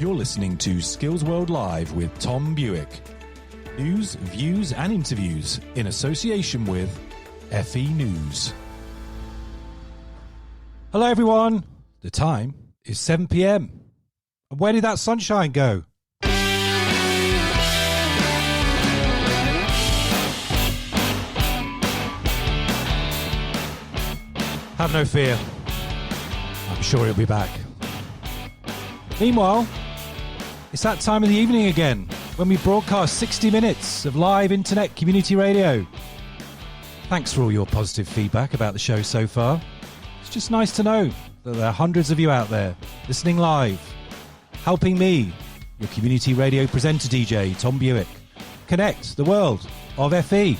You're listening to Skills World Live with Tom Bewick. News, views and interviews in association with FE News. Hello everyone. The time is 7 p.m. And where did that sunshine go? Have no fear. I'm sure he'll be back. Meanwhile, it's that time of the evening again when we broadcast 60 minutes of live internet community radio. Thanks for all your positive feedback about the show so far. It's just nice to know that there are hundreds of you out there listening live, helping me, your community radio presenter DJ, Tom Bewick, connect the world of FE.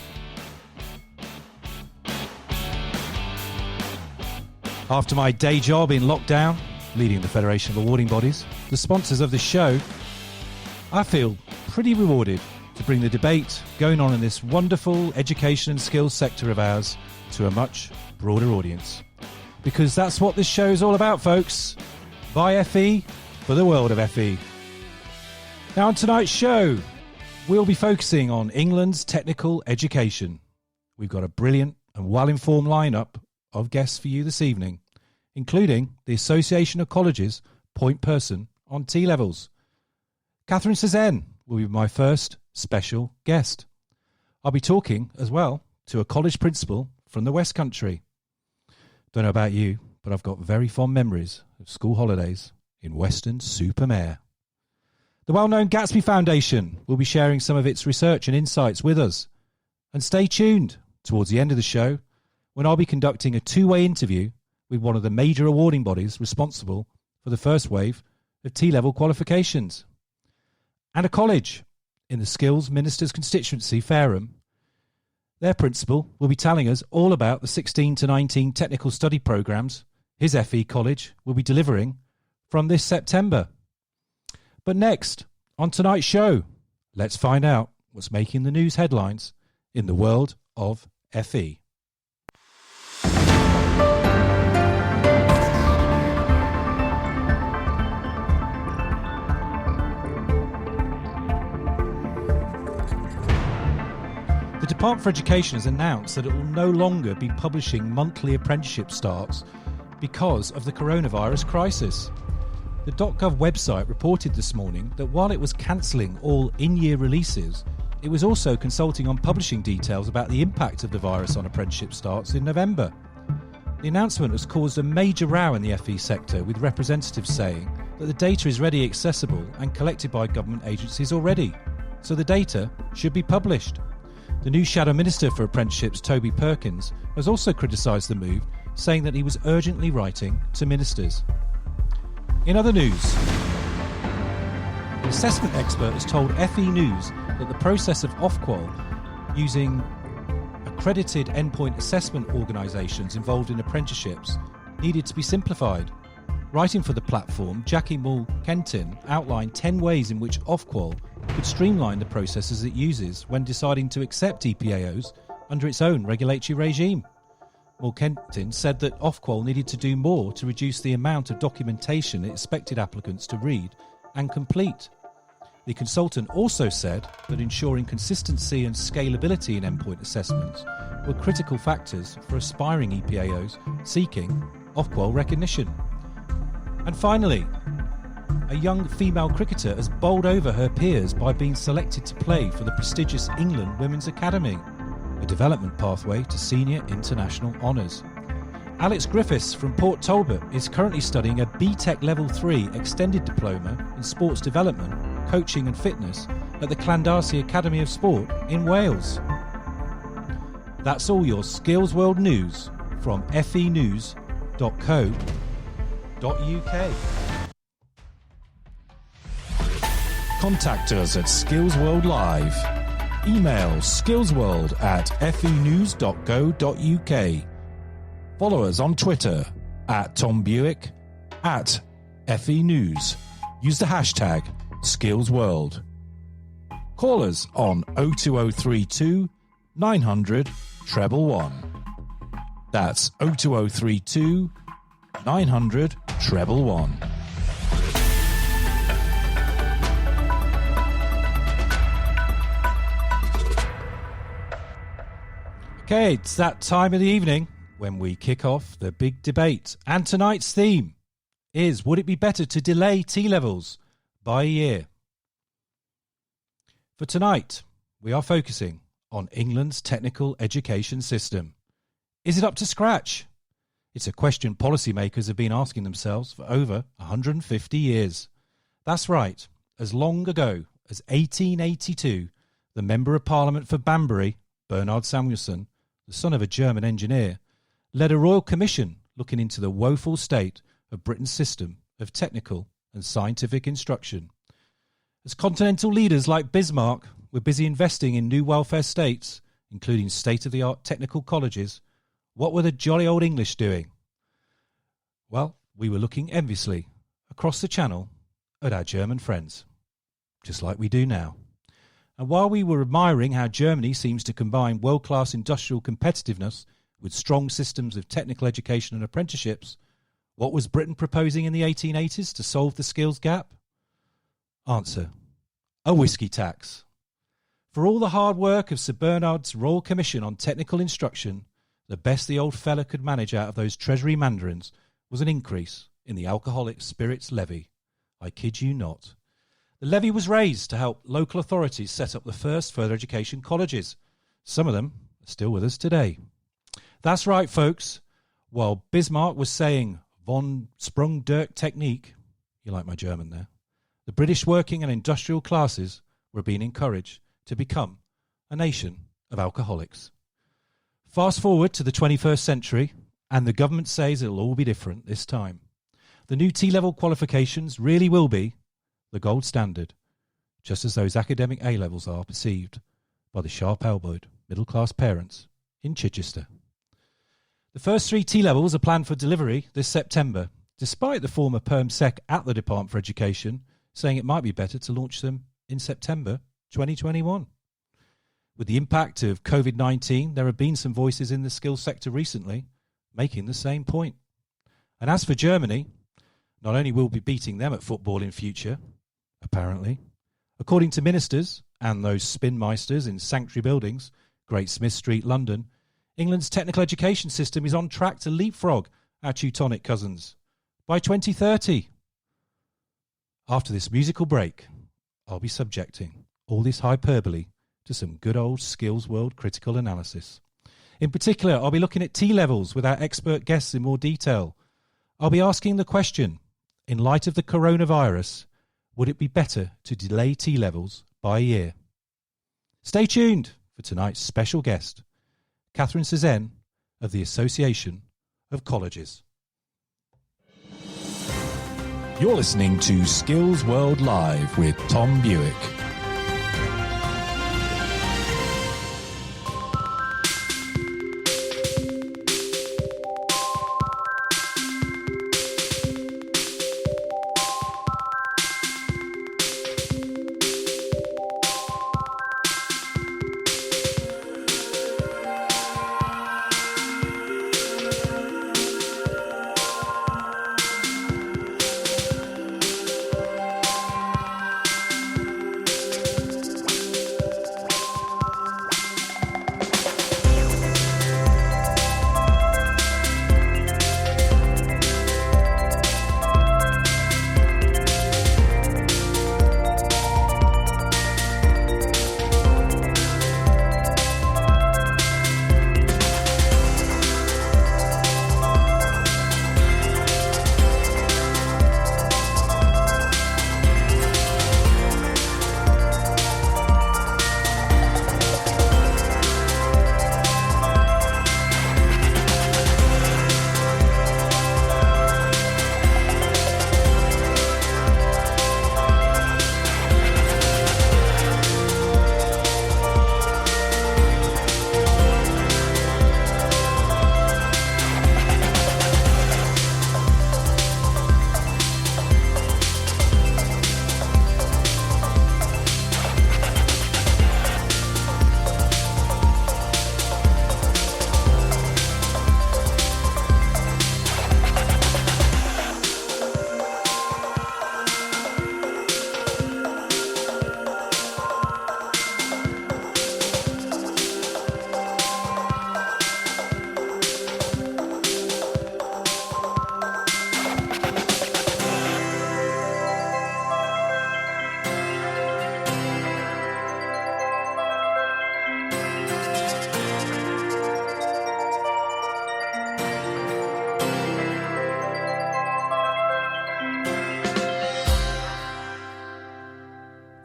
After my day job in lockdown, leading the Federation of Awarding Bodies, the sponsors of this show, I feel pretty rewarded to bring the debate going on in this wonderful education and skills sector of ours to a much broader audience. Because that's what this show is all about, folks. By FE, for the world of FE. Now on tonight's show, we'll be focusing on England's technical education. We've got a brilliant and well-informed lineup of guests for you this evening, including the Association of Colleges point person on T-levels. Catherine Sezen will be my first special guest. I'll be talking as well to a college principal from the West Country. Don't know about you, but I've got very fond memories of school holidays in Weston-super-Mare. The well-known Gatsby Foundation will be sharing some of its research and insights with us. And stay tuned towards the end of the show when I'll be conducting a two-way interview with one of the major awarding bodies responsible for the first wave of T-level qualifications. And a college in the Skills Ministers' constituency, Fareham. Their principal will be telling us all about the 16 to 19 technical study programmes his FE college will be delivering from this September. But next, on tonight's show, let's find out what's making the news headlines in the world of FE. The Department for Education has announced that it will no longer be publishing monthly apprenticeship starts because of the coronavirus crisis. The .gov website reported this morning that while it was cancelling all in-year releases, it was also consulting on publishing details about the impact of the virus on apprenticeship starts in November. The announcement has caused a major row in the FE sector, with representatives saying that the data is readily accessible and collected by government agencies already, so the data should be published. The new Shadow Minister for Apprenticeships, Toby Perkins, has also criticised the move, saying that he was urgently writing to ministers. In other news, an assessment expert has told FE News that the process of Ofqual using accredited endpoint assessment organisations involved in apprenticeships needed to be simplified. Writing for the platform, Jackie Mull-Kenton outlined 10 ways in which Ofqual could streamline the processes it uses when deciding to accept EPAOs under its own regulatory regime. Mull-Kenton said that Ofqual needed to do more to reduce the amount of documentation it expected applicants to read and complete. The consultant also said that ensuring consistency and scalability in endpoint assessments were critical factors for aspiring EPAOs seeking Ofqual recognition. And finally, a young female cricketer has bowled over her peers by being selected to play for the prestigious England Women's Academy, a development pathway to senior international honours. Alex Griffiths from Port Talbot is currently studying a BTEC Level 3 extended diploma in sports development, coaching and fitness at the Llandarcy Academy of Sport in Wales. That's all your Skills World news from fenews.co.uk. Contact us at Skills World Live. Email skillsworld@fenews.co.uk. Follow us on Twitter @Tom Bewick, @FE News. Use the hashtag SkillsWorld. Call us on 02032 900 111. That's 02032 900 111. Okay, it's that time of the evening when we kick off the big debate. And tonight's theme is, would it be better to delay T-levels by a year? For tonight, we are focusing on England's technical education system. Is it up to scratch? It's a question policymakers have been asking themselves for over 150 years. That's right, as long ago as 1882, the Member of Parliament for Banbury, Bernard Samuelson, the son of a German engineer, led a royal commission looking into the woeful state of Britain's system of technical and scientific instruction. As continental leaders like Bismarck were busy investing in new welfare states, including state-of-the-art technical colleges, what were the jolly old English doing? Well, we were looking enviously across the channel at our German friends, just like we do now. And while we were admiring how Germany seems to combine world-class industrial competitiveness with strong systems of technical education and apprenticeships, what was Britain proposing in the 1880s to solve the skills gap? Answer: a whiskey tax. For all the hard work of Sir Bernard's Royal Commission on Technical Instruction, the best the old fella could manage out of those Treasury mandarins was an increase in the alcoholic spirits levy. I kid you not. The levy was raised to help local authorities set up the first further education colleges. Some of them are still with us today. That's right, folks. While Bismarck was saying von Sprung durch Technik, you like my German there, the British working and industrial classes were being encouraged to become a nation of alcoholics. Fast forward to the 21st century, and the government says it'll all be different this time. The new T-level qualifications really will be the gold standard, just as those academic A-levels are perceived by the sharp-elbowed middle-class parents in Chichester. The first 3 T-levels are planned for delivery this September, despite the former Perm Sec at the Department for Education saying it might be better to launch them in September 2021. With the impact of COVID-19, there have been some voices in the skills sector recently making the same point. And as for Germany, not only will we be beating them at football in future, apparently, according to ministers and those spinmeisters in sanctuary buildings, Great Smith Street, London, England's technical education system is on track to leapfrog our Teutonic cousins by 2030. After this musical break, I'll be subjecting all this hyperbole to some good old Skills World critical analysis. In particular, I'll be looking at T-levels with our expert guests in more detail. I'll be asking the question, in light of the coronavirus, would it be better to delay T-levels by a year? Stay tuned for tonight's special guest, Catherine Sezen of the Association of Colleges. You're listening to Skills World Live with Tom Bewick.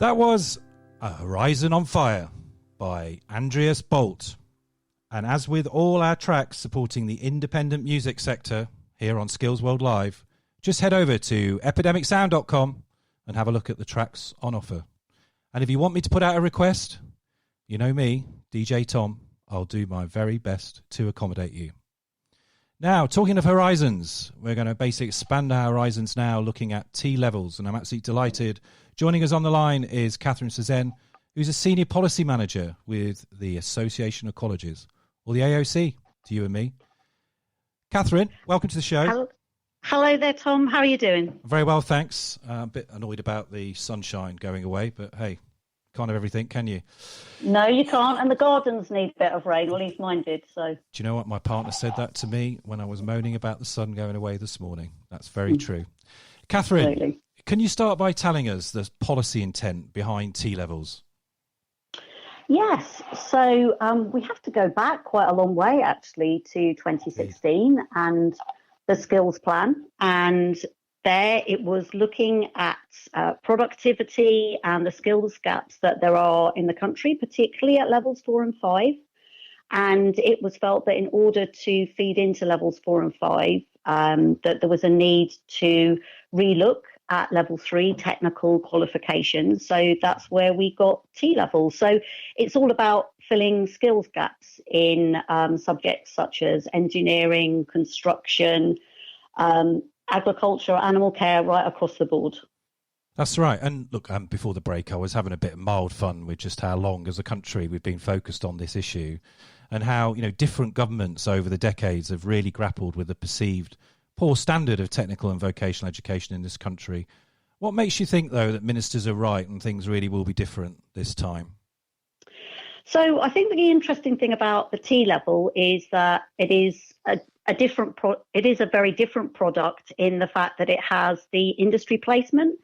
That was A Horizon on Fire by Andreas Bolt. And as with all our tracks supporting the independent music sector here on Skills World Live, just head over to epidemicsound.com and have a look at the tracks on offer. And if you want me to put out a request, you know me, DJ Tom, I'll do my very best to accommodate you. Now, talking of horizons, we're going to basically expand our horizons now, looking at T-levels, and I'm absolutely delighted. Joining us on the line is Catherine Sezen, who's a Senior Policy Manager with the Association of Colleges, or the AOC, to you and me. Catherine, welcome to the show. Hello there, Tom. How are you doing? Very well, thanks. A bit annoyed about the sunshine going away, but hey, can't have everything, can you? No, you can't. And the gardens need a bit of rain. Well, at least mine did. So. Do you know what? My partner said that to me when I was moaning about the sun going away this morning. That's very true. Catherine, absolutely. Can you start by telling us the policy intent behind T-levels? Yes. So we have to go back quite a long way, actually, to 2016 and the skills plan. And there it was looking at productivity and the skills gaps that there are in the country, particularly at levels 4 and 5. And it was felt that in order to feed into levels 4 and 5, that there was a need to relook at level 3 technical qualifications. So that's where we got T-levels. So it's all about filling skills gaps in subjects such as engineering, construction, agriculture, animal care, right across the board. That's right. And look, before the break, I was having a bit of mild fun with just how long as a country we've been focused on this issue and how, you know, different governments over the decades have really grappled with the perceived poor standard of technical and vocational education in this country. What makes you think, though, that ministers are right and things really will be different this time? So I think the interesting thing about the T-level is that it is a very different product in the fact that it has the industry placement,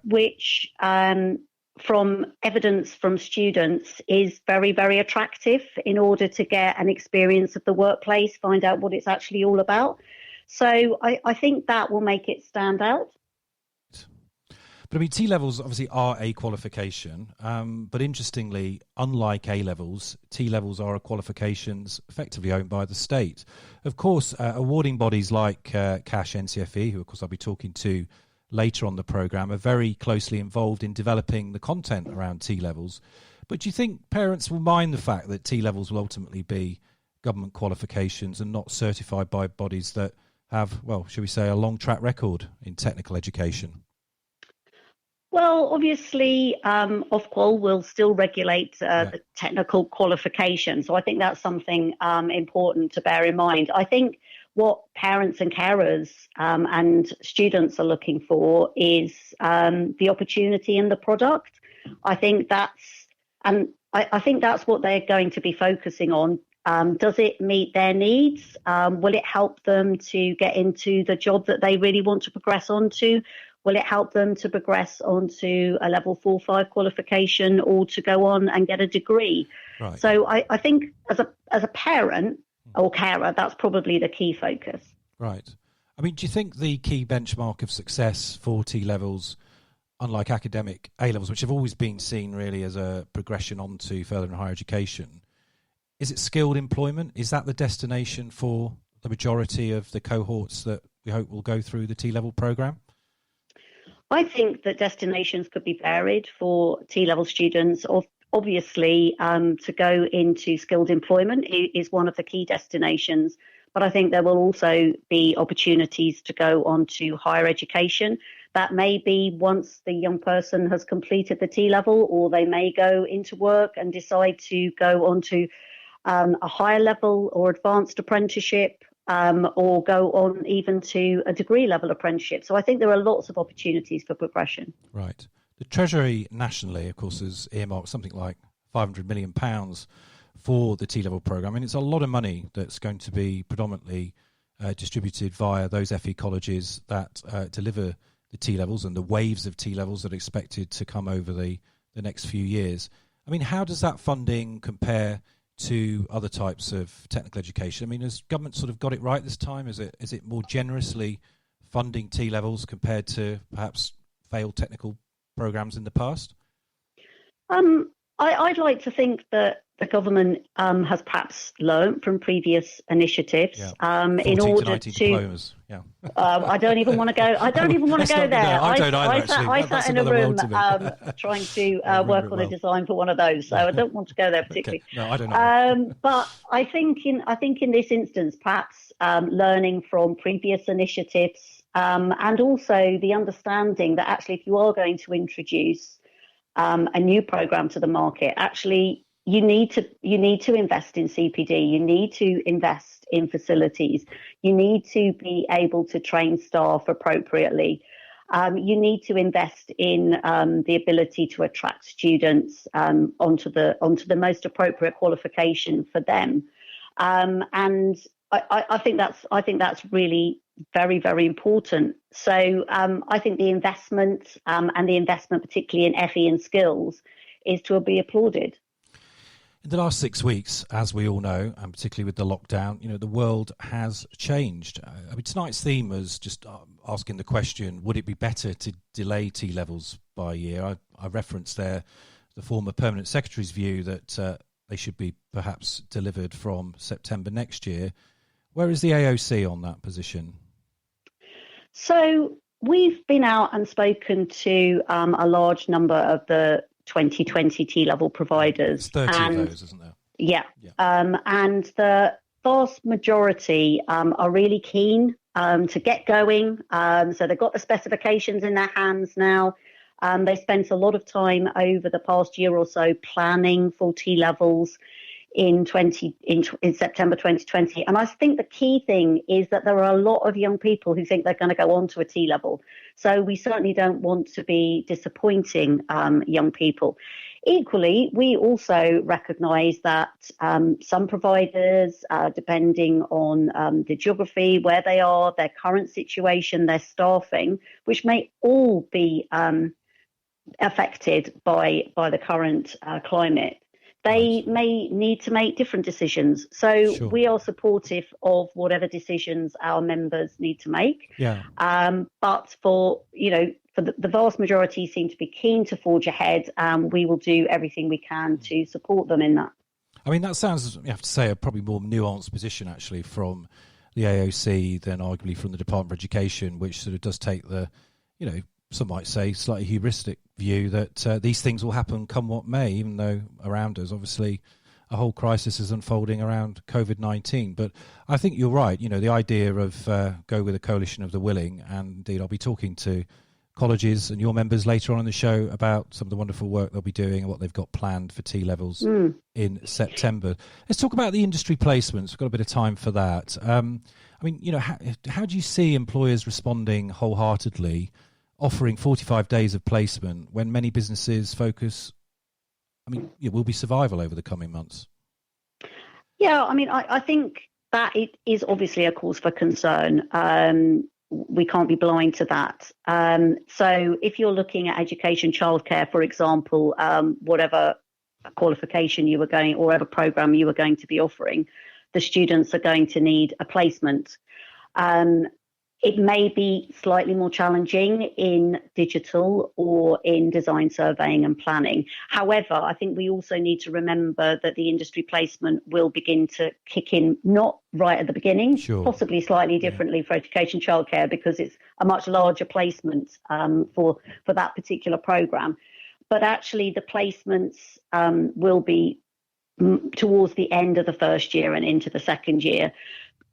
which from evidence from students is very, very attractive in order to get an experience of the workplace, find out what it's actually all about. So I think that will make it stand out. But I mean, T-levels obviously are a qualification, but interestingly, unlike A-levels, T-levels are qualifications effectively owned by the state. Of course, awarding bodies like CASH NCFE, who of course I'll be talking to later on the programme, are very closely involved in developing the content around T-levels. But do you think parents will mind the fact that T-levels will ultimately be government qualifications and not certified by bodies that have, well, shall we say, a long track record in technical education? Well, obviously, Ofqual will still regulate the technical qualification. So I think that's something important to bear in mind. I think what parents and carers and students are looking for is the opportunity in the product. I think that's what they're going to be focusing on. Does it meet their needs? Will it help them to get into the job that they really want to progress onto? Will it help them to progress onto a level 4-5 qualification or to go on and get a degree? Right. So I think as a parent or carer, that's probably the key focus. Right. I mean, do you think the key benchmark of success for T-levels, unlike academic A-levels, which have always been seen really as a progression onto further and higher education, is it skilled employment? Is that the destination for the majority of the cohorts that we hope will go through the T-level programme? I think that destinations could be varied for T-level students. Obviously, to go into skilled employment is one of the key destinations, but I think there will also be opportunities to go on to higher education. That may be once the young person has completed the T-level, or they may go into work and decide to go on to a higher level or advanced apprenticeship, or go on even to a degree level apprenticeship. So I think there are lots of opportunities for progression. Right. The Treasury nationally, of course, has earmarked something like £500 million for the T-level programme. And it's a lot of money that's going to be predominantly distributed via those FE colleges that deliver the T-levels and the waves of T-levels that are expected to come over the next few years. I mean, how does that funding compare to other types of technical education? I mean, has government sort of got it right this time? Is it more generously funding T-levels compared to perhaps failed technical programs in the past? I'd like to think that the government has perhaps learnt from previous initiatives in order to. Diplomas. Yeah. I don't even want to go. I don't even want to go there. I don't either. I sat in a room trying to work on a design for one of those, so I don't want to go there particularly. Okay. No, I don't know. But I think in this instance, perhaps learning from previous initiatives, and also the understanding that actually, if you are going to introduce a new program to the market, actually you need to invest in CPD. You need to invest in facilities. You need to be able to train staff appropriately. You need to invest in the ability to attract students onto the most appropriate qualification for them. And I think that's really very, very important. So I think the investment and the investment particularly in FE and skills is to be applauded. In the last 6 weeks, as we all know, and particularly with the lockdown, the world has changed. I mean, tonight's theme was just asking the question, would it be better to delay T-levels by a year? I referenced there the former Permanent Secretary's view that they should be perhaps delivered from September next year. Where is the AOC on that position? So we've been out and spoken to a large number of the 2020 T-level providers. It's 30 of those, isn't there? Yeah. And the vast majority are really keen to get going. So they've got the specifications in their hands now. They spent a lot of time over the past year or so planning for T-levels in September 2020. And I think the key thing is that there are a lot of young people who think they're going to go on to a T-level. So we certainly don't want to be disappointing young people. Equally, we also recognise that some providers, depending on the geography, where they are, their current situation, their staffing, which may all be affected by the current climate, they may need to make different decisions. So Sure. We are supportive of whatever decisions our members need to make. Yeah. But for the vast majority seem to be keen to forge ahead. We will do everything we can to support them in that. I mean, that sounds, you have to say, a probably more nuanced position actually from the AOC than arguably from the Department of Education, which sort of does take the, some might say, slightly hubristic view that these things will happen come what may, even though around us, obviously, a whole crisis is unfolding around COVID-19. But I think you're right. The idea of go with a coalition of the willing, and indeed I'll be talking to colleges and your members later on in the show about some of the wonderful work they'll be doing and what they've got planned for T-levels in September. Let's talk about the industry placements. We've got a bit of time for that. How do you see employers responding wholeheartedly, offering 45 days of placement when many businesses focus, it will be survival over the coming months? Yeah, I think that it is obviously a cause for concern. We can't be blind to that. So if you're looking at education, childcare, for example, whatever qualification you were going or whatever program you were going to be offering, the students are going to need a placement. It may be slightly more challenging in digital or in design surveying and planning. However, I think we also need to remember that the industry placement will begin to kick in, not right at the beginning, Sure. possibly slightly differently for education childcare because it's a much larger placement for that particular program. But actually the placements will be towards the end of the first year and into the second year.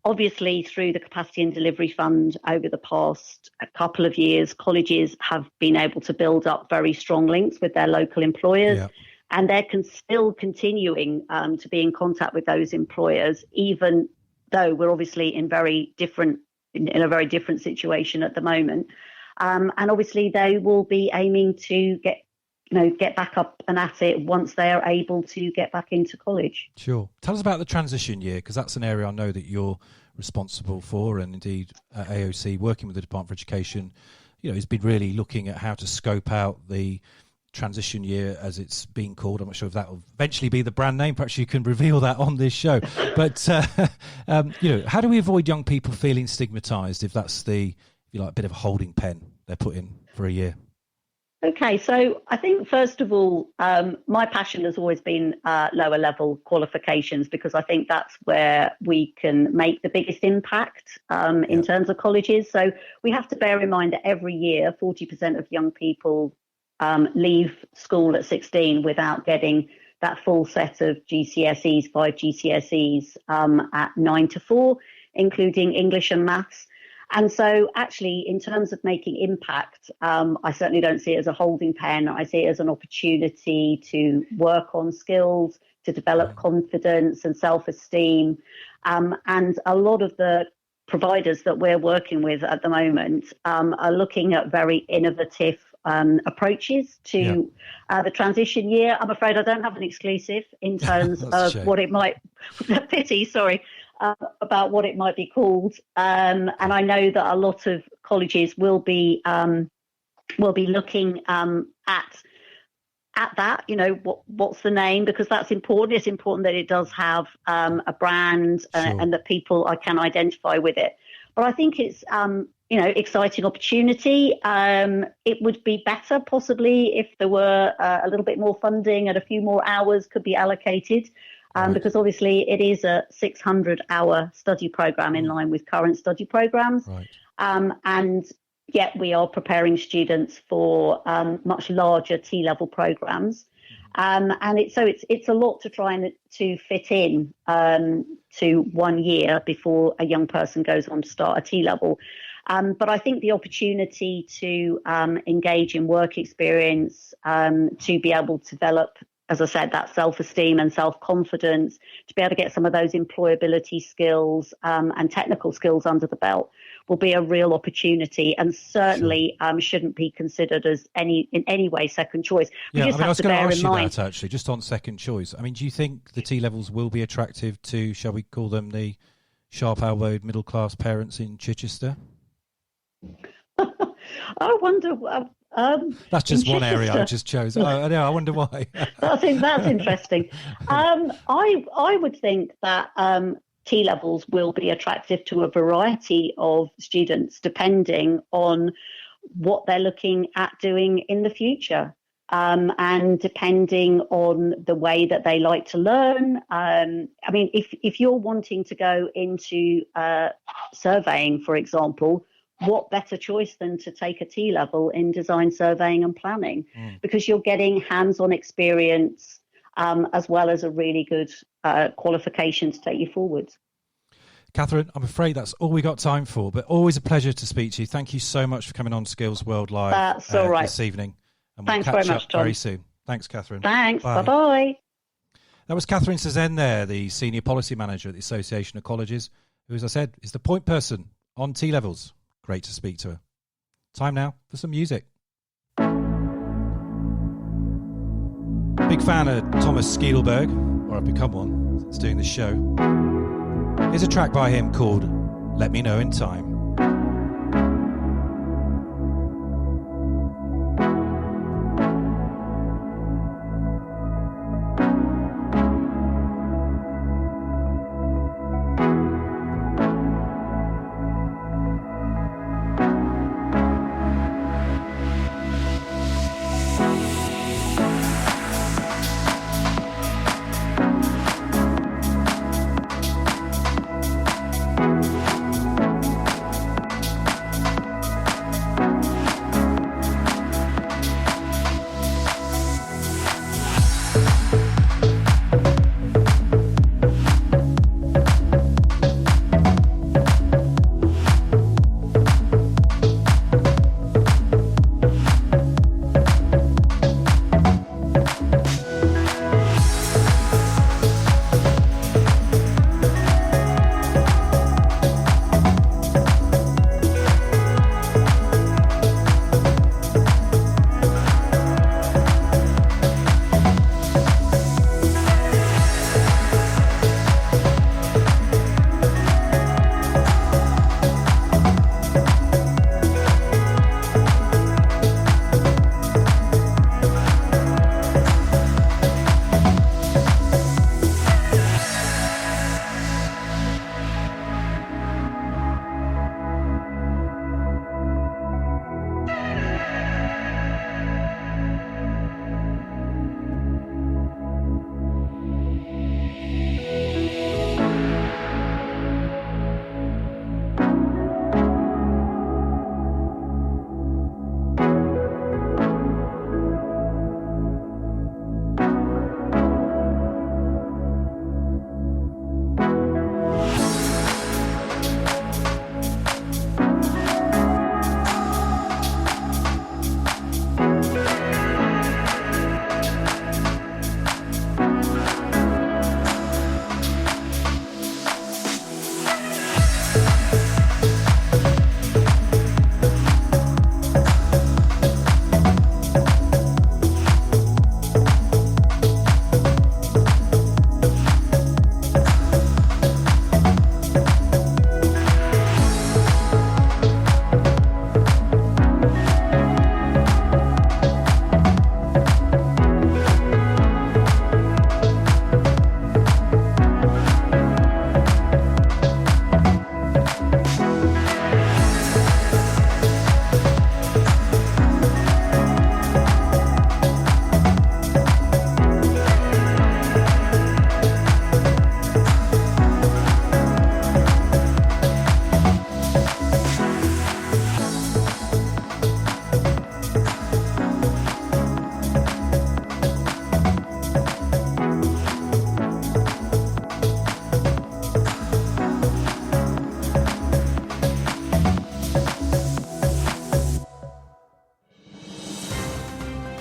Obviously, through the Capacity and Delivery Fund over the past couple of years, colleges have been able to build up very strong links with their local employers, and they're still continuing to be in contact with those employers, even though we're obviously in a very different situation at the moment. And obviously, they will be aiming to get back up and at it once they are able to get back into college. Sure. Tell us about the transition year, because that's an area I know that you're responsible for, and indeed AOC, working with the Department for Education, has been really looking at how to scope out the transition year, as it's being called. I'm not sure if that will eventually be the brand name. Perhaps you can reveal that on this show. But, how do we avoid young people feeling stigmatised if that's bit of a holding pen they're put in for a year? Okay, so I think first of all, my passion has always been lower level qualifications, because I think that's where we can make the biggest impact in terms of colleges. So we have to bear in mind that every year, 40% of young people leave school at 16 without getting that full set of GCSEs, 5 GCSEs at 9 to 4, including English and maths. And so actually, in terms of making impact, I certainly don't see it as a holding pen. I see it as an opportunity to work on skills, to develop confidence and self-esteem. And a lot of the providers that we're working with at the moment are looking at very innovative approaches to the transition year. I'm afraid I don't have an exclusive in terms of what it might, pity, sorry, about what it might be called. And I know that a lot of colleges will be looking at that, you know, what's the name, because that's important. It's important that it does have a brand and that people can identify with it. But I think it's, exciting opportunity. It would be better possibly if there were a little bit more funding and a few more hours could be allocated. Because obviously it is a 600-hour study program in line with current study programs. Right. And yet we are preparing students for much larger T-level programs. And it's a lot to try and to fit in to 1 year before a young person goes on to start a T-level. But I think the opportunity to engage in work experience, to be able to develop, as I said, that self-esteem and self-confidence, to be able to get some of those employability skills and technical skills under the belt will be a real opportunity, and certainly shouldn't be considered as in any way second choice. I was going to ask you that, actually, just on second choice. I mean, do you think the T-levels will be attractive to, shall we call them, the sharp-elbowed middle-class parents in Chichester? I wonder... that's just one area I just chose. I wonder why. that's interesting. I would think that T-levels will be attractive to a variety of students depending on what they're looking at doing in the future, and depending on the way that they like to learn. I mean, if you're wanting to go into surveying, for example, what better choice than to take a T-level in design, surveying and planning, because you're getting hands-on experience as well as a really good qualification to take you forwards. Catherine, I'm afraid that's all we got time for, but always a pleasure to speak to you. Thank you so much for coming on Skills World Live that's all right. This evening. And we'll Thanks catch very much, up Tom. very soon. Thanks, Catherine. Thanks. Bye. Bye-bye. That was Catherine Sezen there, the Senior Policy Manager at the Association of Colleges, who, as I said, is the point person on T-levels. Great to speak to her. Time now for some music. Big fan of Thomas Skedelberg, or I've become one since doing this show. Here's a track by him called Let Me Know in Time.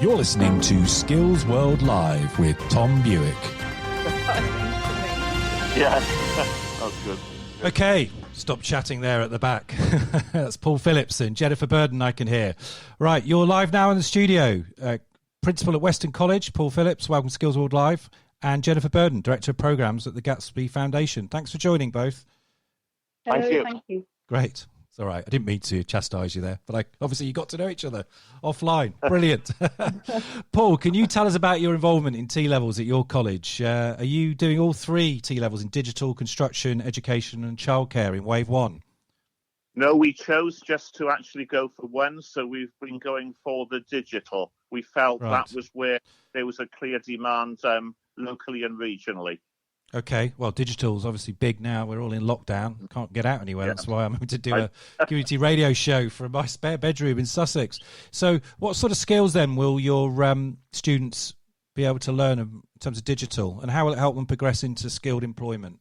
You're listening to Skills World Live with Tom Bewick. Yeah, that was good. Okay, stop chatting there at the back. That's Paul Phillips and Jenifer Burden I can hear. Right, you're live now in the studio. Principal at Weston College, Paul Phillips, welcome to Skills World Live, and Jenifer Burden, Director of Programmes at the Gatsby Foundation. Thanks for joining both. Hello, thank you. Great. It's all right. I didn't mean to chastise you there, but obviously you got to know each other offline. Brilliant. Paul, can you tell us about your involvement in T-levels at your college? Are you doing all three T-levels in digital, construction, education and childcare in Wave 1? No, we chose just to actually go for one, so we've been going for the digital. We felt that was where there was a clear demand locally and regionally. Okay, well, digital's obviously big now. We're all in lockdown. Can't get out anywhere. Yeah. That's why I'm having to do a community radio show from my spare bedroom in Sussex. So what sort of skills then will your students be able to learn in terms of digital, and how will it help them progress into skilled employment?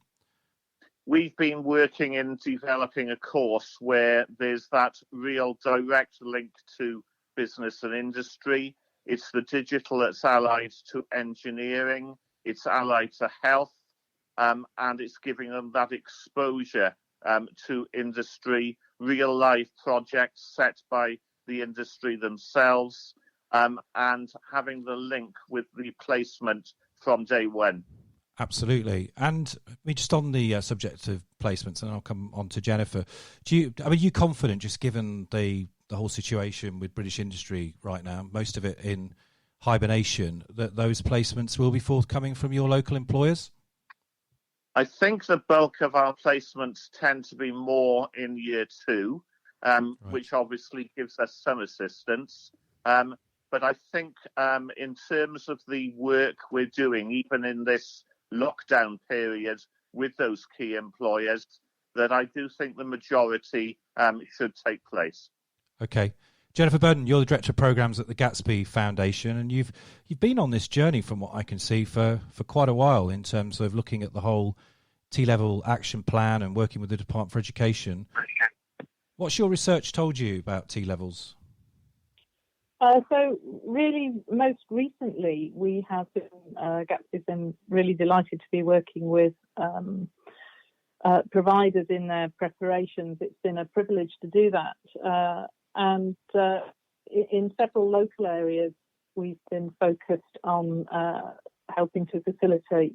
We've been working in developing a course where there's that real direct link to business and industry. It's the digital that's allied to engineering. It's allied to health. And it's giving them that exposure to industry, real life projects set by the industry themselves, and having the link with the placement from day one. Absolutely. And just on the subject of placements, and I'll come on to Jenifer. Are you confident, just given the whole situation with British industry right now, most of it in hibernation, that those placements will be forthcoming from your local employers? I think the bulk of our placements tend to be more in year two, which obviously gives us some assistance. But I think in terms of the work we're doing, even in this lockdown period with those key employers, that I do think the majority should take place. Okay. Jenifer Burden, you're the Director of Programmes at the Gatsby Foundation, and you've been on this journey, from what I can see, for quite a while in terms of looking at the whole T-level action plan and working with the Department for Education. What's your research told you about T-levels? So really, most recently, we have been, Gatsby's been really delighted to be working with providers in their preparations. It's been a privilege to do that. And in several local areas, we've been focused on helping to facilitate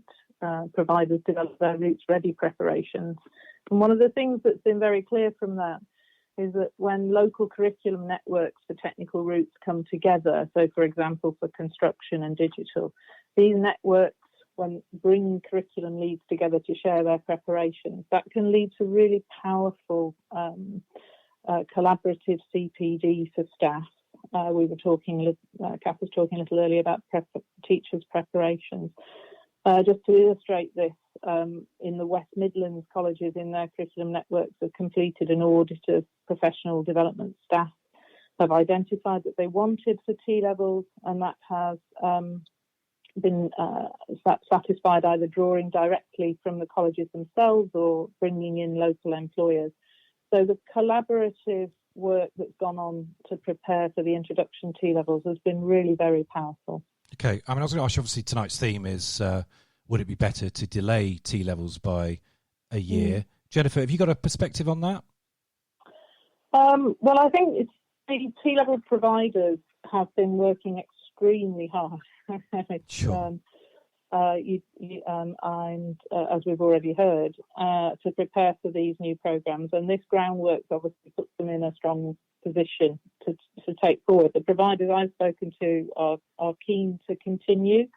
providers develop their roots-ready preparations. And one of the things that's been very clear from that is that when local curriculum networks for technical routes come together, so for example for construction and digital, these networks, when bring curriculum leads together to share their preparations, that can lead to really powerful collaborative CPD for staff. We were talking, Kath was talking a little earlier about teachers' preparations. Just to illustrate this, in the West Midlands colleges in their curriculum networks have completed an audit of professional development staff, have identified that they wanted for T-levels, and that has been satisfied either drawing directly from the colleges themselves or bringing in local employers. So the collaborative work that's gone on to prepare for the introduction T-levels has been really very powerful. Okay, I was going to ask you, obviously tonight's theme is would it be better to delay T-levels by a year? Jenifer, have you got a perspective on that? Well, I think the T-level providers have been working extremely hard. Sure. And as we've already heard, to prepare for these new programmes. And this groundwork obviously puts them in a strong position to take forward. The providers I've spoken to are keen to continue.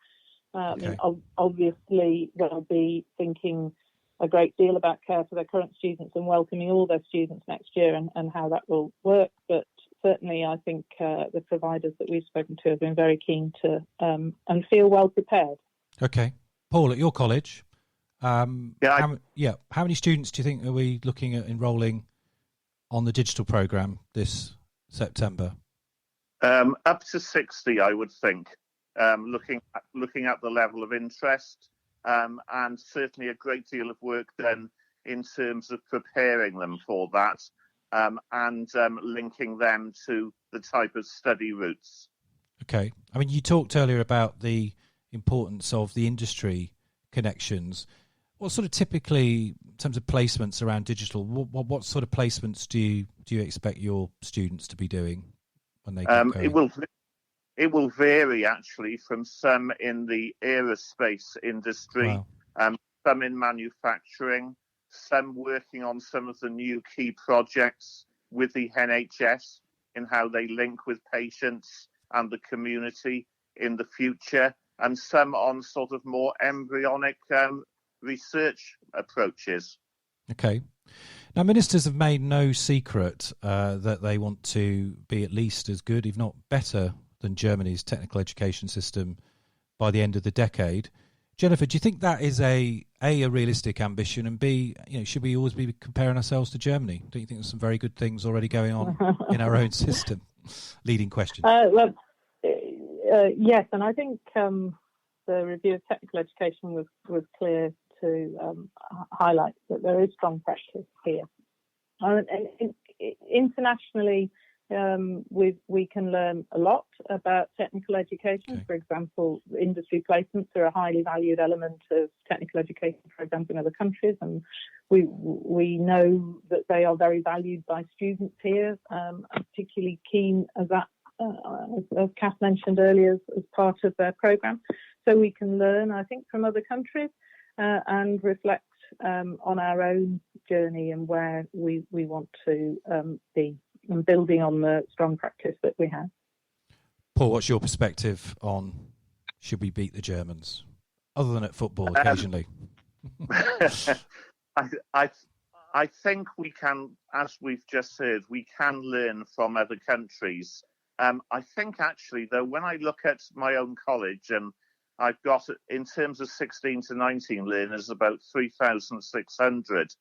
Okay. Obviously, they'll be thinking a great deal about care for their current students and welcoming all their students next year and how that will work. But certainly, I think the providers that we've spoken to have been very keen to and feel well prepared. Okay. Paul, at your college, how many students do you think are we looking at enrolling on the digital programme this September? Up to 60, I would think, looking at the level of interest, and certainly a great deal of work done in terms of preparing them for that, and linking them to the type of study routes. Okay. I mean, you talked earlier about the importance of the industry connections. What sort of typically, in terms of placements around digital, what sort of placements do you expect your students to be doing when they get going? It will vary actually from some in the aerospace industry, Wow. some in manufacturing, some working on some of the new key projects with the NHS in how they link with patients and the community in the future, and some on sort of more embryonic research approaches. Okay. Now, ministers have made no secret that they want to be at least as good, if not better, than Germany's technical education system by the end of the decade. Jenifer, do you think that is a realistic ambition, and B, should we always be comparing ourselves to Germany? Don't you think there's some very good things already going on in our own system? Leading question. Yes, and I think the review of technical education was clear to highlight that there is strong practice here. And internationally, we can learn a lot about technical education. Okay. For example, industry placements are a highly valued element of technical education, for example, in other countries, and we know that they are very valued by students here. I'm particularly keen as that, as Kath mentioned earlier, as part of their programme. So we can learn, I think, from other countries and reflect on our own journey and where we want to be, and building on the strong practice that we have. Paul, what's your perspective on should we beat the Germans, other than at football occasionally? I think we can, as we've just heard, we can learn from other countries. I think actually, though, when I look at my own college, and I've got, in terms of 16 to 19 learners, about 3,600,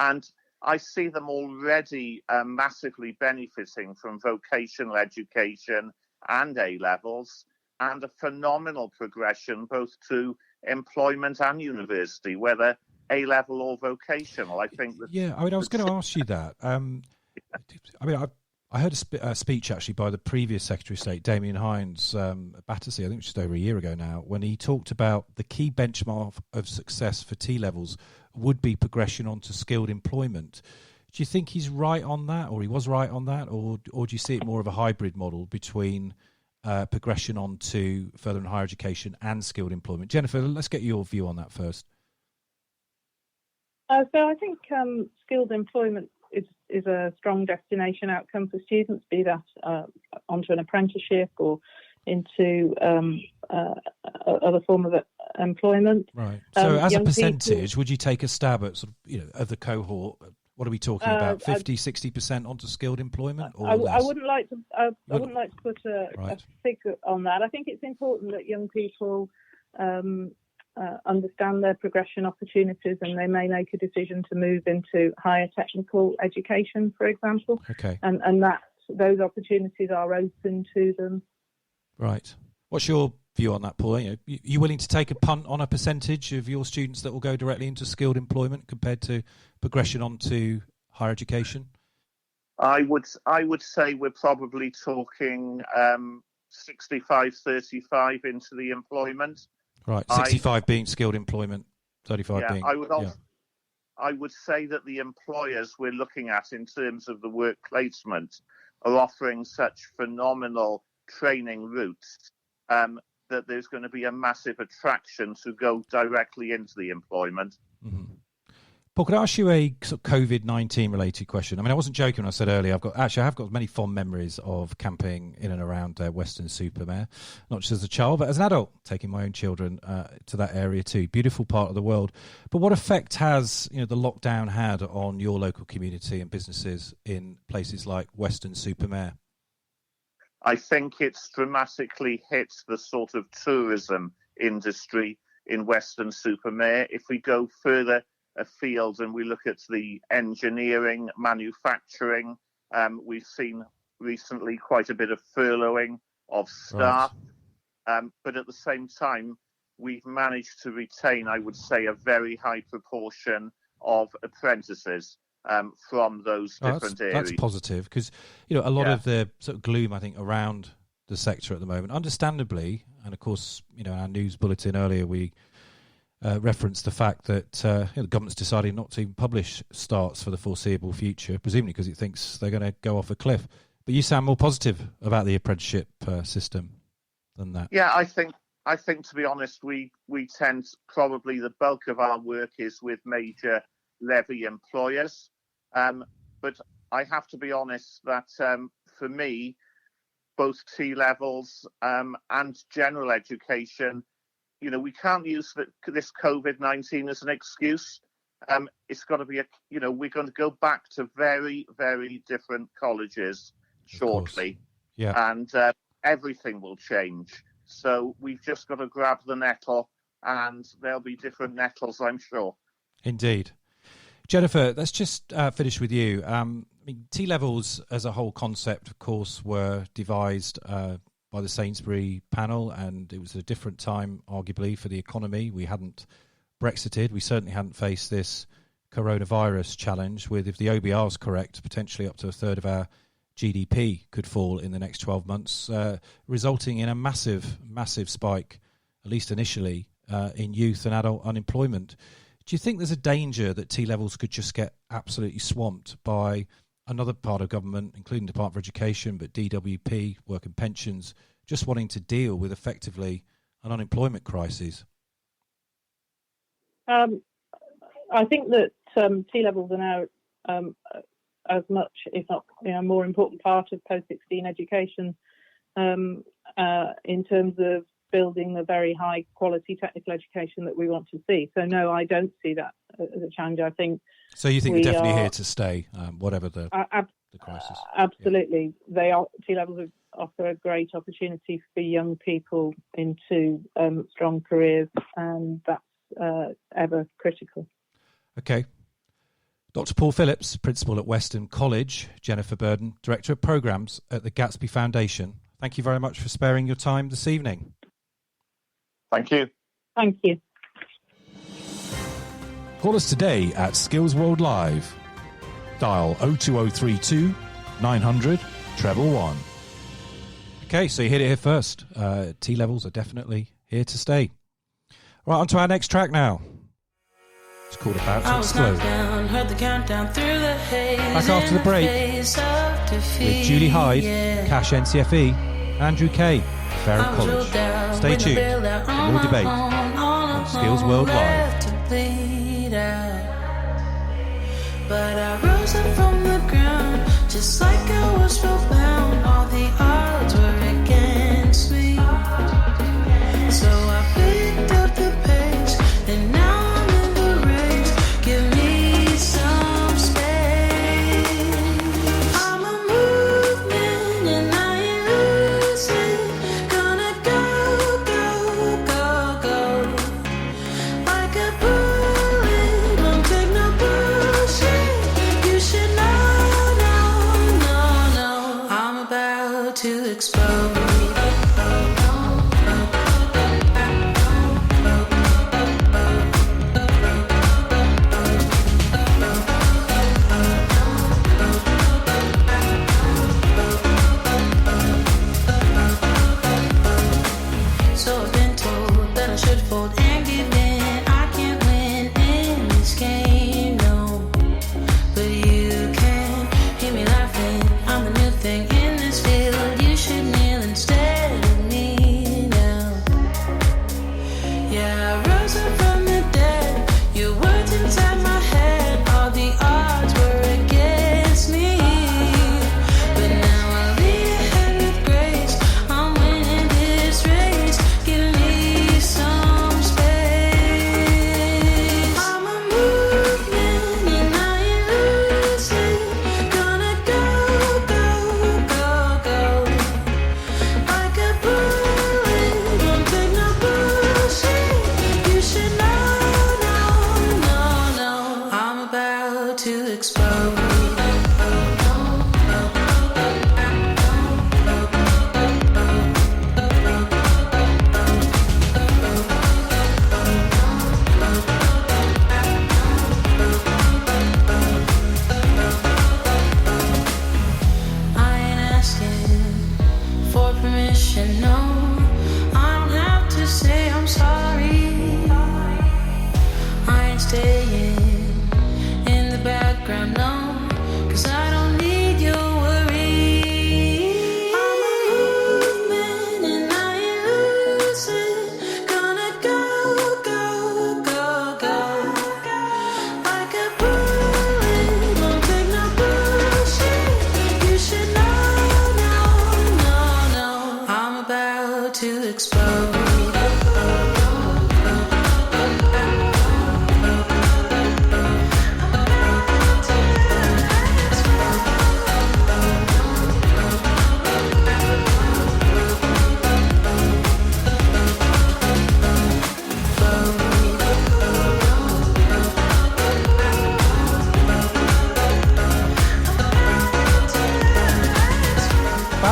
and I see them already massively benefiting from vocational education and A-levels, and a phenomenal progression both to employment and university, whether A-level or vocational. I think that. Yeah, I was going to ask you that. I heard a speech actually by the previous Secretary of State, Damien Hines, at Battersea, I think just over a year ago now, when he talked about the key benchmark of success for T-levels would be progression onto skilled employment. Do you think he's right on that, or he was right on that, or do you see it more of a hybrid model between progression onto further and higher education and skilled employment? Jenifer, let's get your view on that first. So I think skilled employment is a strong destination outcome for students, be that onto an apprenticeship or into other form of employment. Right. So as a percentage, would you take a stab at sort of, of the cohort? What are we talking about? 50, 60% onto skilled employment, or I wouldn't like to. I wouldn't like to put a figure on that. I think it's important that young people understand their progression opportunities, and they may make a decision to move into higher technical education, for example. Okay. And that those opportunities are open to them. Right. What's your view on that, Paul? Are you willing to take a punt on a percentage of your students that will go directly into skilled employment compared to progression onto higher education? I would say we're probably talking 65-35 into the employment. Right, 65 being skilled employment, 35 being. I would say that the employers we're looking at in terms of the work placement are offering such phenomenal training routes that there's going to be a massive attraction to go directly into the employment. Mm-hmm. Paul, could I ask you a sort of COVID-19 related question? I mean, I wasn't joking when I said earlier, I have got many fond memories of camping in and around Weston-super-Mare, not just as a child, but as an adult, taking my own children to that area too. Beautiful part of the world. But what effect has the lockdown had on your local community and businesses in places like Weston-super-Mare? I think it's dramatically hit the sort of tourism industry in Weston-super-Mare. If we go further afield and we look at the engineering, manufacturing, we've seen recently quite a bit of furloughing of staff, but at the same time we've managed to retain, I would say, a very high proportion of apprentices from those different areas. That's positive, because a lot of the sort of gloom, I think, around the sector at the moment, understandably. And of course, our news bulletin earlier, we referenced the fact that the government's decided not to even publish starts for the foreseeable future, presumably because it thinks they're going to go off a cliff. But you sound more positive about the apprenticeship system than that. Yeah, I think to be honest, we tend, probably the bulk of our work is with major levy employers. But I have to be honest that for me, both T-levels and general education, we can't use this COVID-19 as an excuse. It's got to be we're going to go back to very, very different colleges shortly. Yeah. And everything will change. So we've just got to grab the nettle, and there'll be different nettles, I'm sure. Indeed. Jenifer, let's just finish with you. T-levels as a whole concept, of course, were devised by the Sainsbury panel, and it was a different time, arguably, for the economy. We hadn't Brexited. We certainly hadn't faced this coronavirus challenge with, if the OBR is correct, potentially up to a third of our GDP could fall in the next 12 months, resulting in a massive, massive spike, at least initially, in youth and adult unemployment. Do you think there's a danger that T-levels could just get absolutely swamped by another part of government, including the Department for Education, but DWP, Work and Pensions, just wanting to deal with effectively an unemployment crisis? I think that T-levels are now as much, if not a more important part of post-16 education in terms of building the very high quality technical education that we want to see. So no, I don't see that as a challenge. I think. So you think they're definitely here to stay, whatever the crisis? Absolutely, they are. T-levels offer a great opportunity for young people into strong careers, and that's ever critical. Okay. Dr. Paul Phillips, Principal at Weston College, Jenifer Burden, Director of Programmes at the Gatsby Foundation. Thank you very much for sparing your time this evening. Thank you. Thank you. Call us today at Skills World Live. Dial 02032 900 111. Okay, so you hit it here first. T-levels are definitely here to stay. Right, on to our next track now. It's called About to Explode. Back after the break with Julie Hyde, Cash NCFE, Andrew Kaye, Fareham College. Stay tuned for more debate on Skills World Live. But I rose up from the ground, just like I was spellbound. All the odds were against me, so I picked up the pace, and now I'm in the race. Give me some space. I'm a movement, and I ain't losing. Gonna go, go, go, go, like a bullet. Don't take no bullshit. You should know.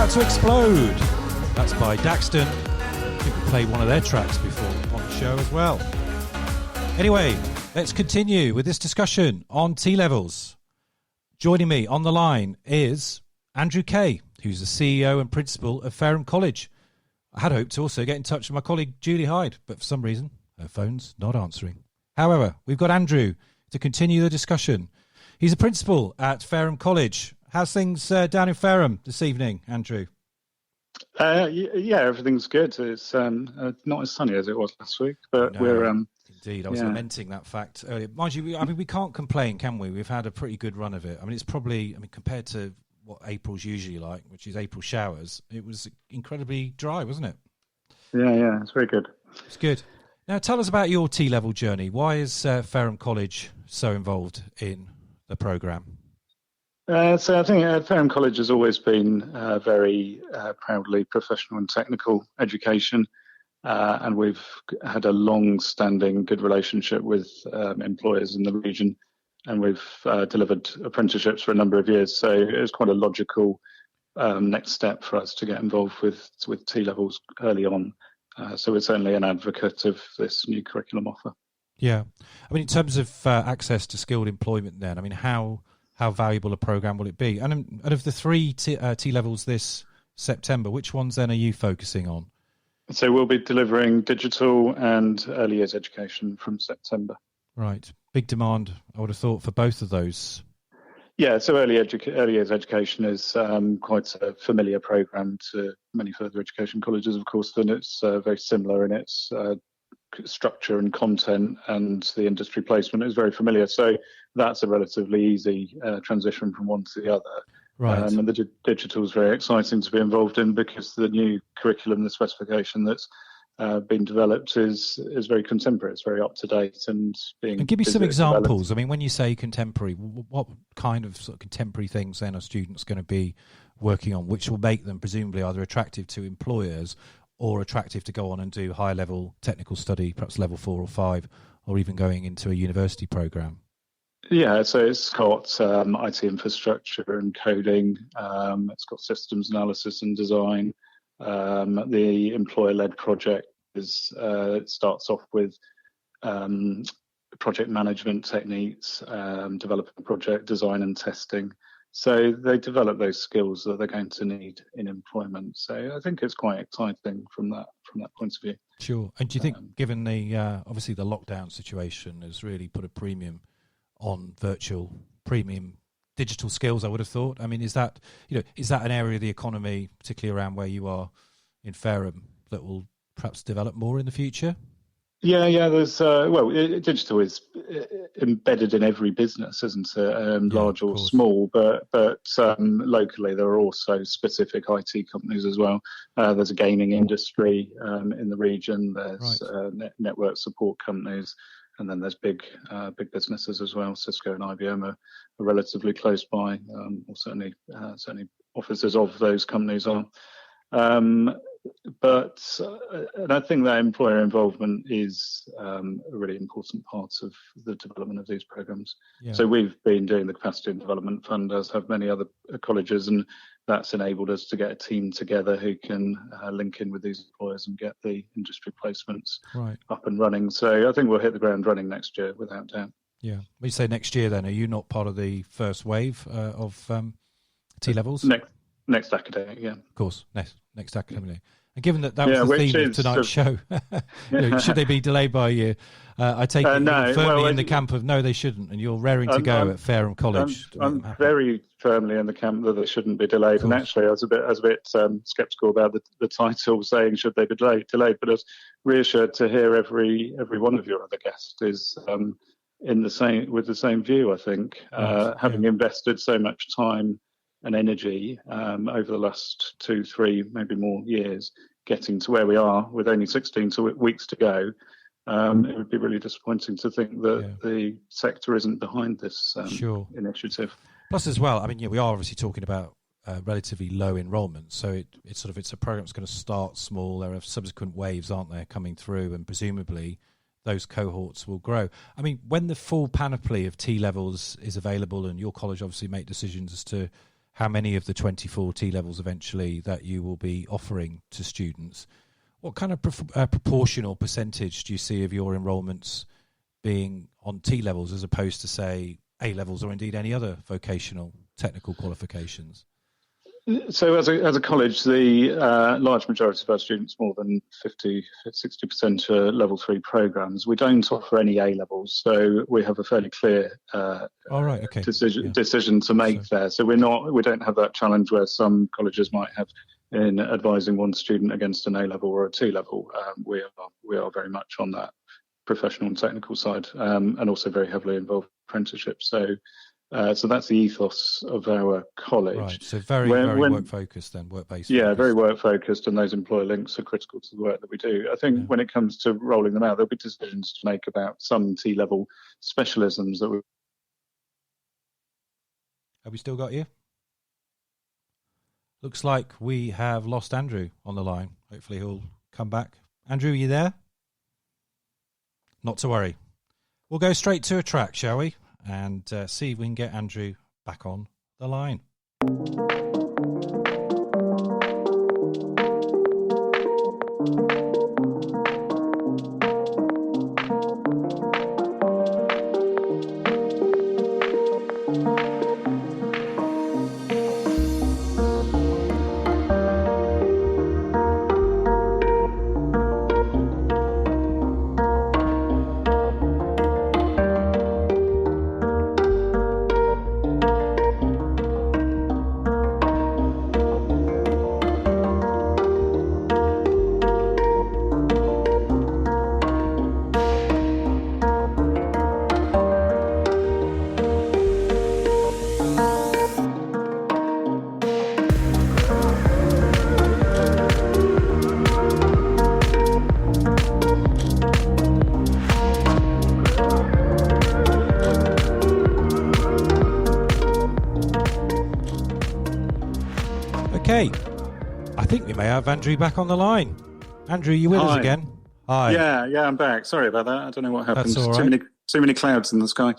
About to Explode. That's by Daxton. I think we played one of their tracks before on the show as well. Anyway, let's continue with this discussion on T-levels. Joining me on the line is Andrew Kaye, who's the CEO and principal of Fareham College. I had hoped to also get in touch with my colleague Julie Hyde, but for some reason her phone's not answering. However, we've got Andrew to continue the discussion. He's a principal at Fareham College. How's things down in Fareham this evening, Andrew? Yeah, everything's good. It's not as sunny as it was last week, but No, we're indeed. I was lamenting that fact earlier. Mind you, we can't complain, can we? We've had a pretty good run of it. I mean, it's probably, compared to what April's usually like, which is April showers, it was incredibly dry, wasn't it? Yeah, it's very good. It's good. Now, tell us about your T-level journey. Why is Fareham College so involved in the programme? So I think Fareham College has always been very proudly professional and technical education, and we've had a long-standing good relationship with employers in the region, and we've delivered apprenticeships for a number of years. So it was quite a logical next step for us to get involved with T-levels early on. So we're certainly an advocate of this new curriculum offer. Yeah. I mean, in terms of access to skilled employment then, I mean, how valuable a programme will it be? And of the three T-levels this September, which ones then are you focusing on? So we'll be delivering digital and early years education from September. Right. Big demand, I would have thought, for both of those. Yeah, so early years education is quite a familiar programme to many further education colleges, of course, and it's very similar in its structure and content, and the industry placement is very familiar. So that's a relatively easy transition from one to the other. Right. And the digital is very exciting to be involved in, because the new curriculum, the specification that's been developed is very contemporary. It's very up to date and being. And give me some developed. examples. I mean, when you say contemporary, what kind of sort of contemporary things then are students going to be working on, which will make them presumably either attractive to employers or attractive to go on and do higher level technical study, perhaps level 4 or 5, or even going into a university programme? Yeah, so it's got IT infrastructure and coding. It's got systems analysis and design. The employer-led project it starts off with project management techniques, developing project design and testing. So they develop those skills that they're going to need in employment. So I think it's quite exciting from that point of view. Sure. And do you think, given the obviously the lockdown situation has really put a premium on virtual premium digital skills, I would have thought. I mean, is that an area of the economy, particularly around where you are in Fareham, that will perhaps develop more in the future? Yeah. There's digital is embedded in every business, isn't it? Large or small, but locally there are also specific IT companies as well. There's a gaming industry in the region. There's network support companies. And then there's big businesses as well. Cisco and IBM are relatively close by, or certainly offices of those companies are. But I think that employer involvement is a really important part of the development of these programs. Yeah. So we've been doing the Capacity and Development Fund, as have many other colleges, and that's enabled us to get a team together who can link in with these employers and get the industry placements up and running. So I think we'll hit the ground running next year, without doubt. Yeah. When you say next year, then, are you not part of the first wave of T-levels? Next academic, yeah. Of course, next academic. And given that was the theme of tonight's show, should they be delayed by a year? I take it no, firmly in the camp of no, they shouldn't, and you're raring to go at Fareham College. I'm very firmly in the camp that they shouldn't be delayed. And actually, I was a bit sceptical about the title, saying should they be delayed. But I was reassured to hear every one of your other guests is with the same view. I think having invested so much time and energy over the last 2, 3, maybe more years, getting to where we are with only 16 weeks to go, it would be really disappointing to think that the sector isn't behind this initiative. Plus, as well, I mean, we are obviously talking about relatively low enrolment, so it's a program that's going to start small. There are subsequent waves, aren't there, coming through, and presumably those cohorts will grow. I mean, when the full panoply of T levels is available, and your college obviously make decisions as to how many of the 24 T-levels eventually that you will be offering to students. What kind of proportion or percentage do you see of your enrolments being on T-levels as opposed to, say, A-levels or indeed any other vocational technical qualifications? So as a college, the large majority of our students, more than 60% are level 3 programs. We don't offer any A-levels, so we have a fairly clear decision to make there. So we don't have that challenge where some colleges might have in advising one student against an A-level or a T-level. We are very much on that professional and technical side, and also very heavily involved in apprenticeships. So that's the ethos of our college. Right. So very work focused then, work based. Yeah, very work focused, and those employer links are critical to the work that we do. I think when it comes to rolling them out, there'll be decisions to make about some T-level specialisms that we. Have we still got you? Looks like we have lost Andrew on the line. Hopefully he'll come back. Andrew, are you there? Not to worry. We'll go straight to a track, shall we? And see if we can get Andrew back on the line. Okay, I think we may have Andrew back on the line. Andrew, you with us again? Hi. Yeah, I'm back. Sorry about that. I don't know what happened. That's all right. Too many clouds in the sky.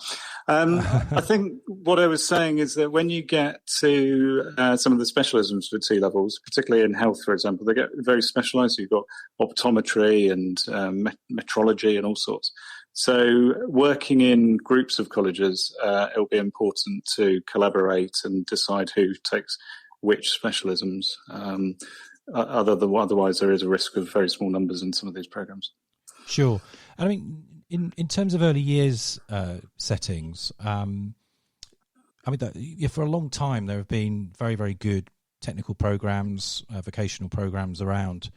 I think what I was saying is that when you get to some of the specialisms for T-levels, particularly in health, for example, they get very specialised. You've got optometry and metrology and all sorts. So working in groups of colleges, it'll be important to collaborate and decide who takes which specialisms. Otherwise, there is a risk of very small numbers in some of these programs. Sure. I mean, in terms of early years settings, for a long time there have been very, very good technical programs, vocational programs around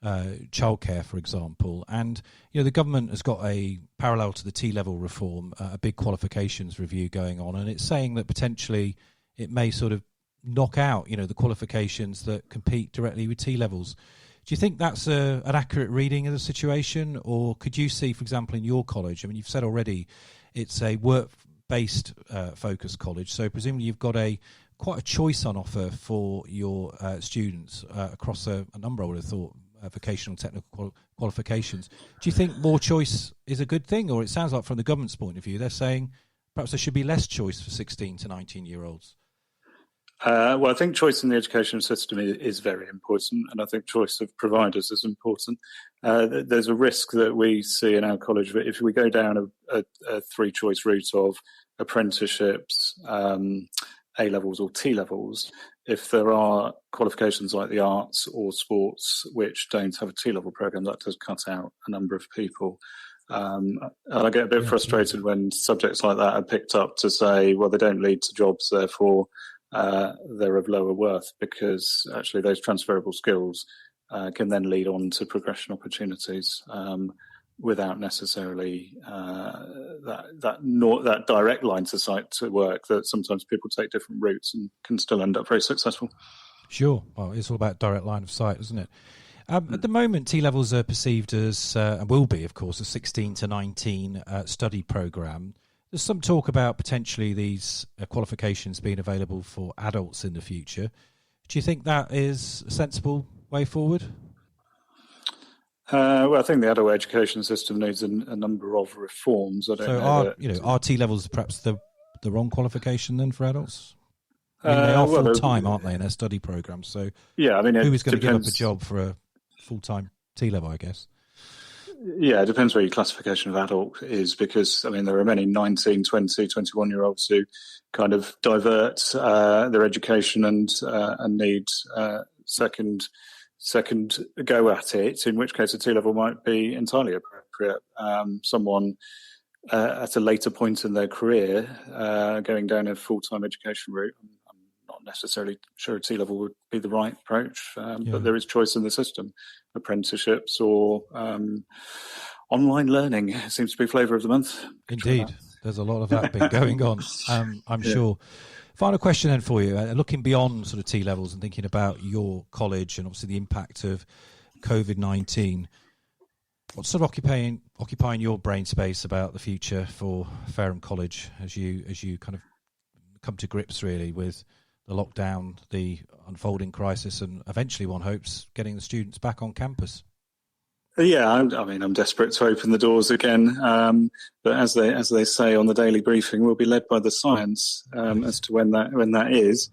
childcare, for example. And the government has got a parallel to the T-level reform, a big qualifications review going on, and it's saying that potentially it may sort of knock out, the qualifications that compete directly with T-levels. Do you think that's an accurate reading of the situation, or could you see, for example, in your college? I mean, you've said already it's a work-based focused college, so presumably you've got quite a choice on offer for your students across a number, I would have thought, vocational technical qualifications. Do you think more choice is a good thing, or it sounds like from the government's point of view they're saying perhaps there should be less choice for 16 to 19-year-olds? Well, I think choice in the education system is very important, and I think choice of providers is important. There's a risk that we see in our college that if we go down a three-choice route of apprenticeships, A-levels or T-levels, if there are qualifications like the arts or sports which don't have a T-level program, that does cut out a number of people. And I get a bit frustrated when subjects like that are picked up to say, well, they don't lead to jobs, therefore they're of lower worth, because actually those transferable skills can then lead on to progression opportunities without necessarily that direct line to sight to work, that sometimes people take different routes and can still end up very successful. Sure. Well, it's all about direct line of sight, isn't it? At the moment, T-levels are perceived as, and will be, of course, a 16 to 19 study programme. There's some talk about potentially these qualifications being available for adults in the future. Do you think that is a sensible way forward? Well, I think the adult education system needs a number of reforms. Are T-levels perhaps the wrong qualification then for adults? I mean, they are well, full-time, aren't they, in their study programmes? So yeah, I mean, who is going to give up a job for a full-time T-level, I guess? Yeah, it depends where your classification of adult is, because, I mean, there are many 19, 20, 21-year-olds who kind of divert their education and need second go at it, in which case a T-level might be entirely appropriate. Someone at a later point in their career going down a full-time education route, I'm not necessarily sure a T-level would be the right approach, but there is choice in the system. Apprenticeships or online learning seems to be flavour of the month. Indeed, there's a lot of that been going on, I'm sure. Final question then for you, looking beyond sort of T-levels and thinking about your college and obviously the impact of COVID-19, what's sort of occupying your brain space about the future for Fareham College as you kind of come to grips really with the lockdown, the unfolding crisis, and eventually, one hopes, getting the students back on campus? Yeah, I mean, I'm desperate to open the doors again, but as they say on the daily briefing, we'll be led by the science as to when that is.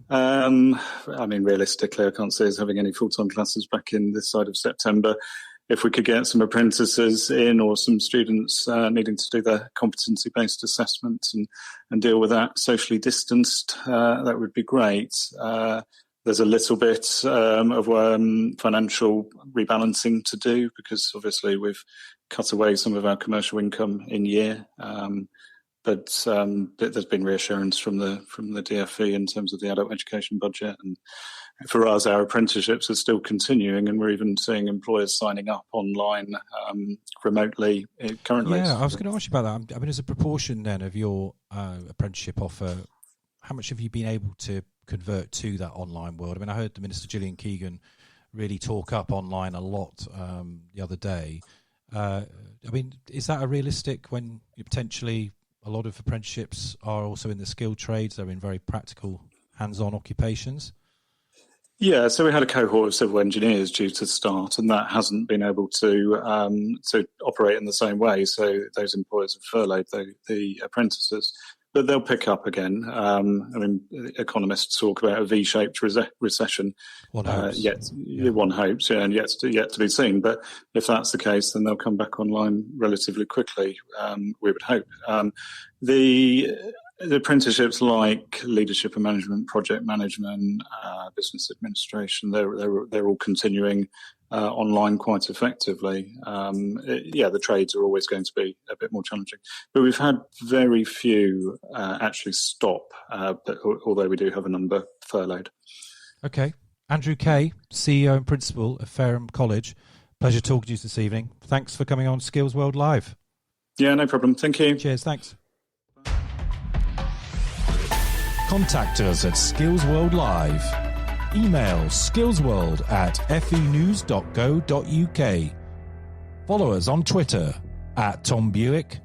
I mean, realistically, I can't see us having any full-time classes back in this side of September. If we could get some apprentices in, or some students needing to do their competency-based assessment and deal with that socially distanced, that would be great. There's a little bit of financial rebalancing to do, because obviously we've cut away some of our commercial income in year. But there's been reassurance from the DFE in terms of the adult education budget, and for us, our apprenticeships are still continuing, and we're even seeing employers signing up online remotely currently. Yeah, I was going to ask you about that. I mean, as a proportion then of your apprenticeship offer, how much have you been able to convert to that online world? I mean, I heard the Minister Gillian Keegan really talk up online a lot the other day. I mean, is that a realistic when potentially a lot of apprenticeships are also in the skilled trades, they're in very practical, hands-on occupations? Yeah, so we had a cohort of civil engineers due to start, and that hasn't been able to operate in the same way. So those employers have furloughed the apprentices, but they'll pick up again. I mean, economists talk about a V-shaped recession. One hopes. One hopes, and yet to be seen. But if that's the case, then they'll come back online relatively quickly. We would hope. The apprenticeships like leadership and management, project management, business administration, they're all continuing online quite effectively. The trades are always going to be a bit more challenging. But we've had very few actually stop, although we do have a number furloughed. Okay. Andrew Kaye, CEO and Principal of Fareham College. Pleasure talking to you this evening. Thanks for coming on Skills World Live. Yeah, no problem. Thank you. Cheers. Thanks. Contact us at Skills World Live. Email skillsworld@fenews.co.uk. Follow us on Twitter @Tom Bewick,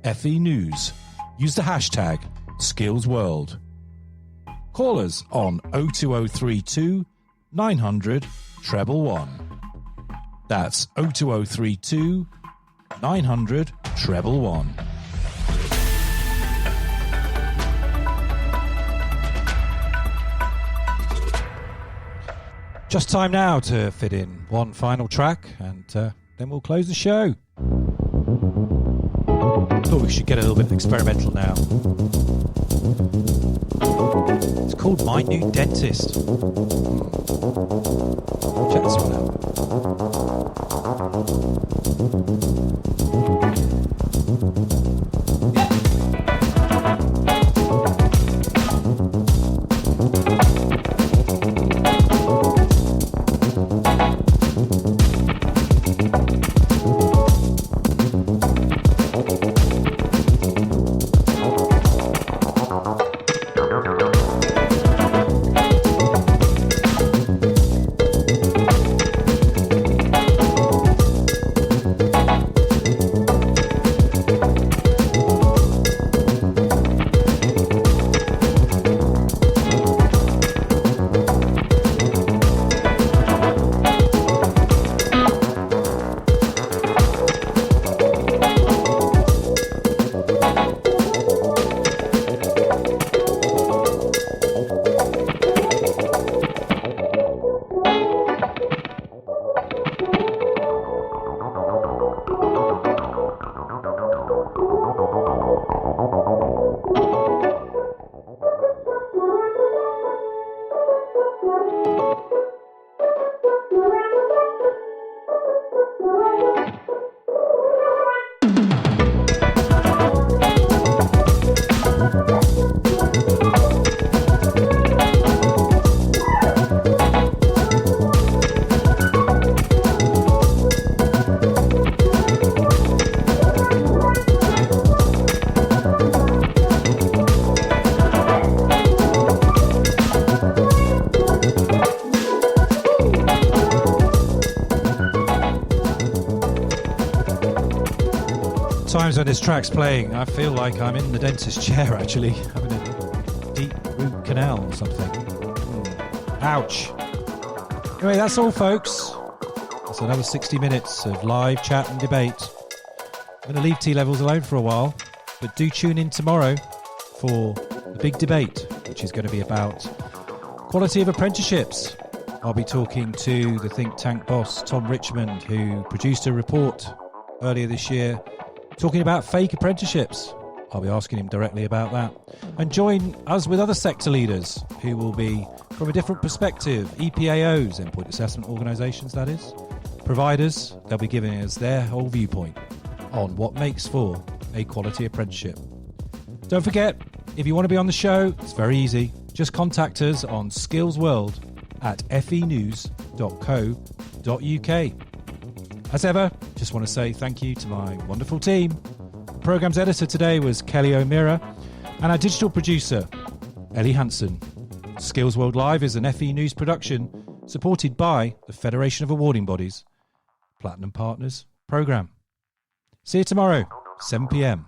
@FENews. Use the hashtag SkillsWorld. Call us on 02032 900 111. That's 02032 900 111. Just time now to fit in one final track, and then we'll close the show. Thought we should get a little bit experimental now. It's called My New Dentist. Check this one out. When this track's playing, I feel like I'm in the dentist's chair, actually, having a deep root canal or something. Ouch. Anyway, that's all, folks. That's another 60 minutes of live chat and debate. I'm going to leave T-Levels alone for a while, but do tune in tomorrow for the big debate, which is going to be about quality of apprenticeships. I'll be talking to the think tank boss, Tom Richmond, who produced a report earlier this year talking about fake apprenticeships. I'll be asking him directly about that. And join us with other sector leaders who will be from a different perspective. EPAOs, endpoint assessment organisations, that is. Providers, they'll be giving us their whole viewpoint on what makes for a quality apprenticeship. Don't forget, if you want to be on the show, it's very easy. Just contact us on skillsworld@fenews.co.uk. As ever, just want to say thank you to my wonderful team. The programme's editor today was Kelly O'Meara, and our digital producer, Ellie Hansen. Skills World Live is an FE News production supported by the Federation of Awarding Bodies Platinum Partners programme. See you tomorrow, 7 p.m.